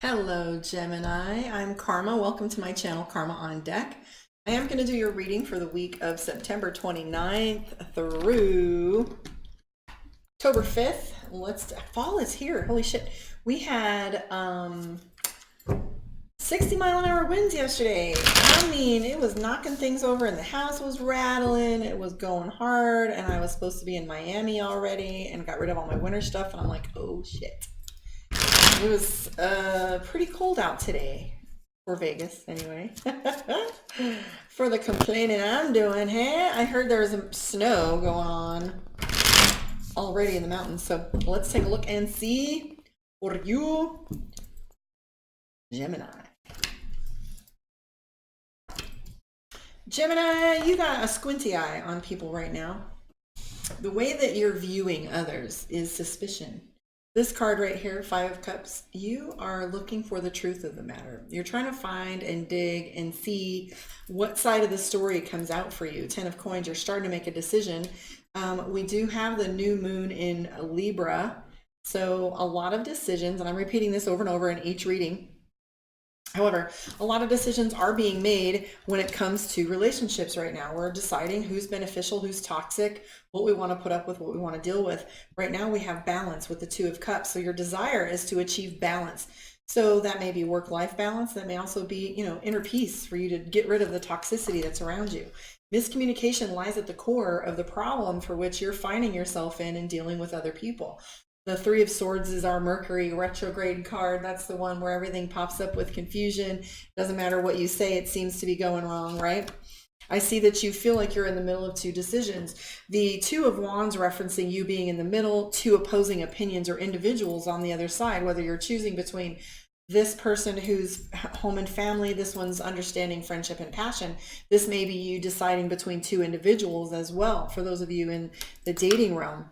Hello, Gemini. I'm Karma. Welcome to my channel, Karma on Deck. I am going to do your reading for the week of September 29th through October 5th. Fall is here. Holy shit. We had 60-mile-an-hour winds yesterday. I mean, it was knocking things over and the house was rattling. It was going hard, and I was supposed to be in Miami already and got rid of all my winter stuff, and I'm like, oh shit. It was pretty cold out today for Vegas, anyway. For the complaining I'm doing, hey, I heard there was some snow going on already in the mountains. So let's take a look and see for you, Gemini. Gemini, you got a squinty eye on people right now. The way that you're viewing others is suspicion. This card right here, Five of Cups, you are looking for the truth of the matter. You're trying to find and dig and see what side of the story comes out for you. Ten of Coins, you're starting to make a decision. We do have the new moon in Libra, so a lot of decisions, and I'm repeating this over and over in each reading. However, a lot of decisions are being made when it comes to relationships right now. We're deciding who's beneficial, who's toxic, what we want to put up with, what we want to deal with. Right now we have balance with the Two of Cups. So your desire is to achieve balance. So that may be work-life balance. That may also be, inner peace for you to get rid of the toxicity that's around you. Miscommunication lies at the core of the problem for which you're finding yourself in and dealing with other people. The Three of Swords is our Mercury retrograde card. That's the one where everything pops up with confusion. Doesn't matter what you say, it seems to be going wrong, right? I see that you feel like you're in the middle of two decisions. The Two of Wands referencing you being in the middle, two opposing opinions or individuals on the other side, whether you're choosing between this person who's home and family, this one's understanding, friendship, and passion. This may be you deciding between two individuals as well, for those of you in the dating realm.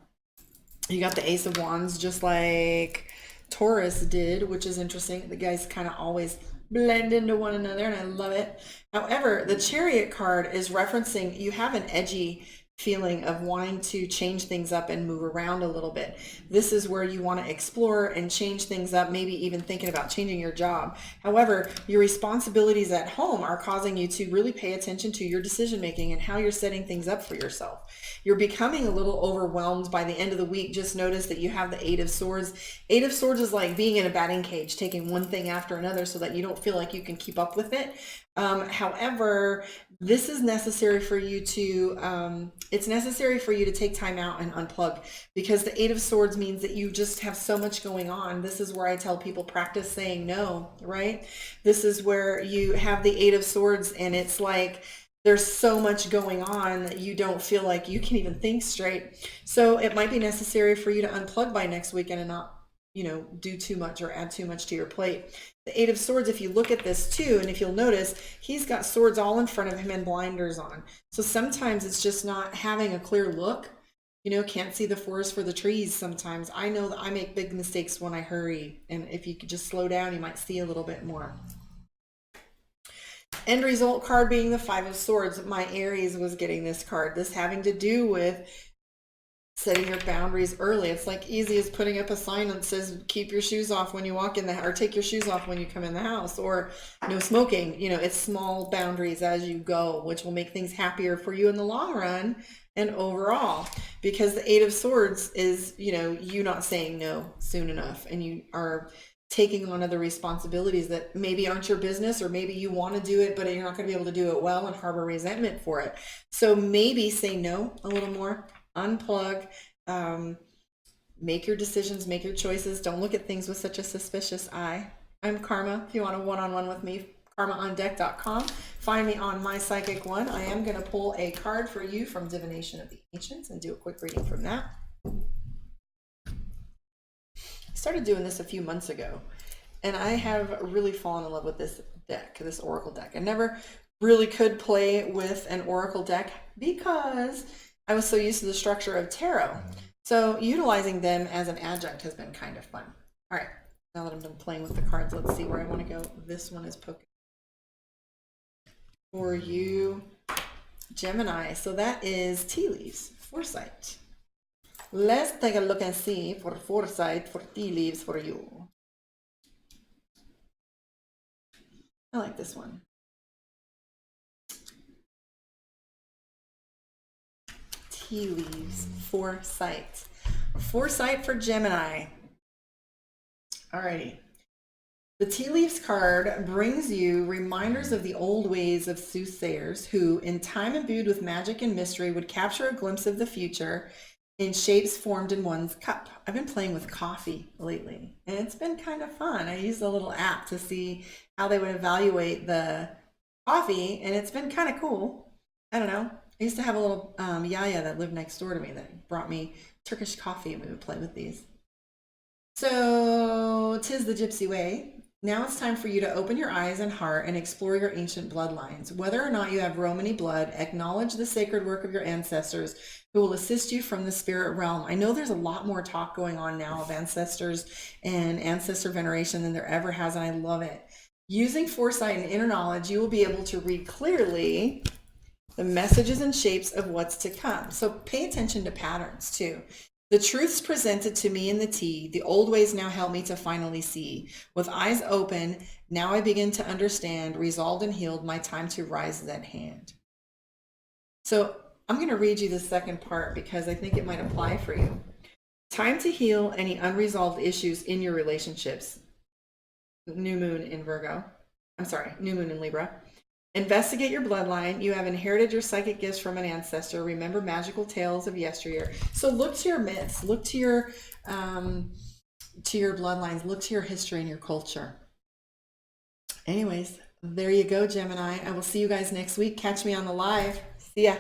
You got the Ace of Wands, just like Taurus did, which is interesting. The guys kind of always blend into one another, and I love it. However, the Chariot card is referencing you have an edgy feeling of wanting to change things up and move around a little bit. This is where you want to explore and change things up, maybe even thinking about changing your job. However, your responsibilities at home are causing you to really pay attention to your decision making and how you're setting things up for yourself. You're becoming a little overwhelmed by the end of the week. Just notice that you have the Eight of Swords. Eight of Swords is like being in a batting cage, taking one thing after another so that you don't feel like you can keep up with it. However, this is necessary for you to, it's necessary for you to take time out and unplug, because the Eight of Swords means that you just have so much going on. This is where I tell people practice saying no, right? This is where you have the Eight of Swords and it's like, there's so much going on that you don't feel like you can even think straight. So it might be necessary for you to unplug by next weekend and not, do too much or add too much to your plate. The Eight of Swords, if you look at this too, and if you'll notice, he's got swords all in front of him and blinders on. So sometimes it's just not having a clear look. Can't see the forest for the trees sometimes. I know that I make big mistakes when I hurry, and if you could just slow down, you might see a little bit more. End result card being the Five of Swords. My Aries was getting this card. This having to do with setting your boundaries early. It's like easy as putting up a sign that says keep your shoes off when you walk in the or take your shoes off when you come in the house, or no smoking. It's small boundaries as you go, which will make things happier for you in the long run and overall, because the Eight of Swords is you not saying no soon enough, and you are taking on other responsibilities that maybe aren't your business, or maybe you want to do it but you're not going to be able to do it well and harbor resentment for it. So maybe say no a little more, unplug, make your decisions, make your choices. Don't look at things with such a suspicious eye. I'm Karma. If you want a one-on-one with me, karmaondeck.com. Find me on My Psychic One. I am going to pull a card for you from Divination of the Ancients and do a quick reading from that. I started doing this a few months ago, and I have really fallen in love with this deck, this Oracle deck. I never really could play with an Oracle deck because I was so used to the structure of tarot. So utilizing them as an adjunct has been kind of fun. All right, now that I'm done playing with the cards, let's see where I want to go. This one is poking for you, Gemini. So that is tea leaves, foresight. Let's take a look and see for foresight, for tea leaves for you. I like this one. Tea leaves, foresight. Foresight for Gemini. Alrighty. The tea leaves card brings you reminders of the old ways of soothsayers who, in time imbued with magic and mystery, would capture a glimpse of the future in shapes formed in one's cup. I've been playing with coffee lately, and it's been kind of fun. I used a little app to see how they would evaluate the coffee, and it's been kind of cool. I don't know. I used to have a little yaya that lived next door to me that brought me Turkish coffee, and we would play with these. So, 'tis the gypsy way. Now it's time for you to open your eyes and heart and explore your ancient bloodlines. Whether or not you have Romany blood, acknowledge the sacred work of your ancestors who will assist you from the spirit realm. I know there's a lot more talk going on now of ancestors and ancestor veneration than there ever has, and I love it. Using foresight and inner knowledge, you will be able to read clearly the messages and shapes of what's to come. So pay attention to patterns too. The truths presented to me in the tea, the old ways now help me to finally see. With eyes open, now I begin to understand, resolved and healed, my time to rise is at hand. So I'm going to read you the second part because I think it might apply for you. Time to heal any unresolved issues in your relationships. New moon in Virgo. I'm sorry, new moon in Libra. Investigate your bloodline. You have inherited your psychic gifts from an ancestor. Remember magical tales of yesteryear. So look to your myths. Look to your bloodlines. Look to your history and your culture. Anyways, there you go, Gemini. I will see you guys next week. Catch me on the live. See ya.